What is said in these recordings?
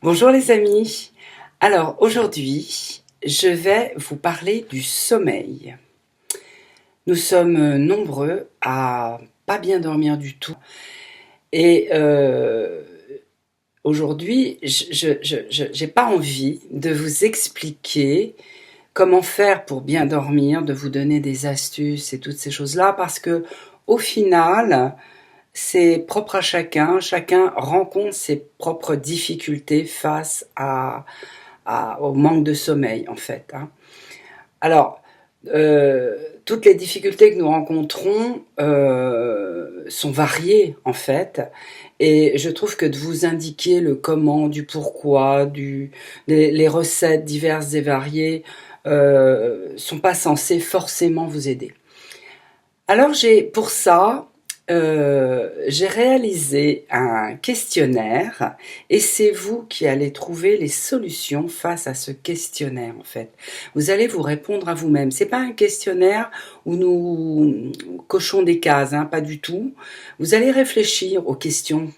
Bonjour les amis. Alors aujourd'hui, je vais vous parler du sommeil. Nous sommes nombreux à pas bien dormir du tout. Et aujourd'hui, j'ai pas envie de vous expliquer comment faire pour bien dormir, de vous donner des astuces et toutes ces choses-là, parce que au final, c'est propre à chacun. Chacun rencontre ses propres difficultés face au manque de sommeil, en fait. Alors, toutes les difficultés que nous rencontrons sont variées, en fait. Et je trouve que de vous indiquer le comment, du pourquoi, les recettes diverses et variées sont pas censées forcément vous aider. Alors pour ça, j'ai réalisé un questionnaire et c'est vous qui allez trouver les solutions face à ce questionnaire, en fait. Vous allez vous répondre à vous-même. C'est pas un questionnaire où nous cochons des cases, pas du tout. Vous allez réfléchir aux questions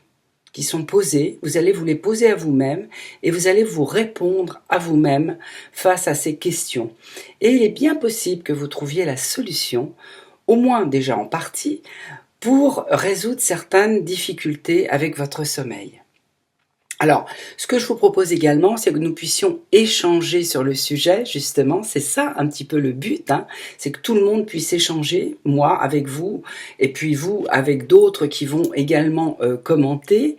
qui sont posées, vous allez vous les poser à vous-même et vous allez vous répondre à vous-même face à ces questions. Et il est bien possible que vous trouviez la solution, au moins déjà en partie, pour résoudre certaines difficultés avec votre sommeil. Alors, ce que je vous propose également, c'est que nous puissions échanger sur le sujet, justement, c'est ça un petit peu le but, c'est que tout le monde puisse échanger, moi avec vous, et puis vous avec d'autres qui vont également commenter,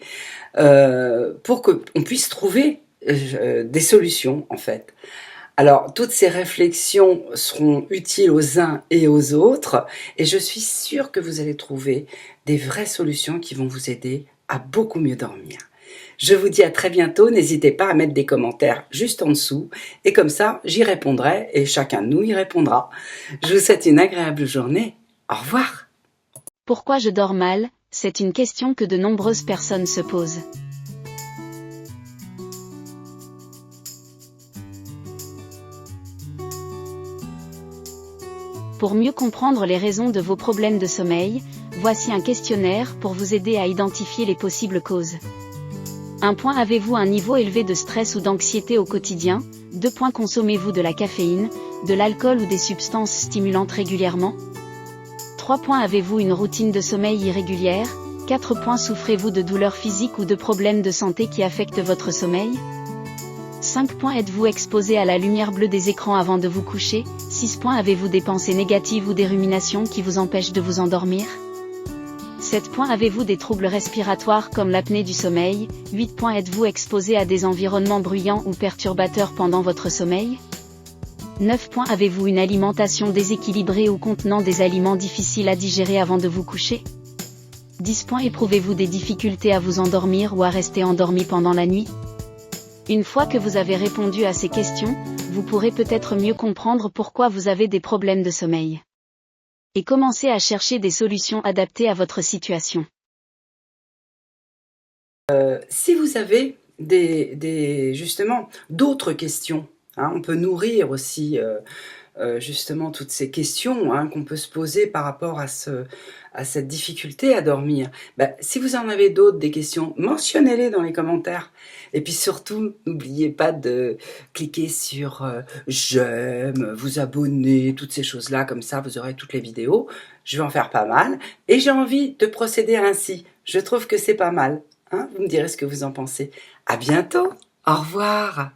pour qu'on puisse trouver des solutions, en fait. Alors, toutes ces réflexions seront utiles aux uns et aux autres, et je suis sûre que vous allez trouver des vraies solutions qui vont vous aider à beaucoup mieux dormir. Je vous dis à très bientôt, n'hésitez pas à mettre des commentaires juste en dessous, et comme ça, j'y répondrai, et chacun de nous y répondra. Je vous souhaite une agréable journée. Au revoir. Pourquoi je dors mal? C'est une question que de nombreuses personnes se posent. Pour mieux comprendre les raisons de vos problèmes de sommeil, voici un questionnaire pour vous aider à identifier les possibles causes. 1. Avez-vous un niveau élevé de stress ou d'anxiété au quotidien? 2. Consommez-vous de la caféine, de l'alcool ou des substances stimulantes régulièrement? 3. Avez-vous une routine de sommeil irrégulière? 4. Souffrez-vous de douleurs physiques ou de problèmes de santé qui affectent votre sommeil? 5. Êtes-vous exposé à la lumière bleue des écrans avant de vous coucher? 6. Avez-vous des pensées négatives ou des ruminations qui vous empêchent de vous endormir? 7. Avez-vous des troubles respiratoires comme l'apnée du sommeil? 8. Êtes-vous exposé à des environnements bruyants ou perturbateurs pendant votre sommeil? 9. Avez-vous une alimentation déséquilibrée ou contenant des aliments difficiles à digérer avant de vous coucher? 10. Éprouvez-vous des difficultés à vous endormir ou à rester endormi pendant la nuit? Une fois que vous avez répondu à ces questions, vous pourrez peut-être mieux comprendre pourquoi vous avez des problèmes de sommeil. Et commencer à chercher des solutions adaptées à votre situation. Si vous avez justement d'autres questions, on peut nourrir aussi justement toutes ces questions qu'on peut se poser par rapport à cette difficulté à dormir. Si vous en avez d'autres, des questions, mentionnez-les dans les commentaires. Et puis surtout, n'oubliez pas de cliquer sur j'aime, vous abonner, toutes ces choses-là, comme ça vous aurez toutes les vidéos. Je vais en faire pas mal. Et j'ai envie de procéder ainsi. Je trouve que c'est pas mal. Vous me direz ce que vous en pensez. À bientôt. Au revoir.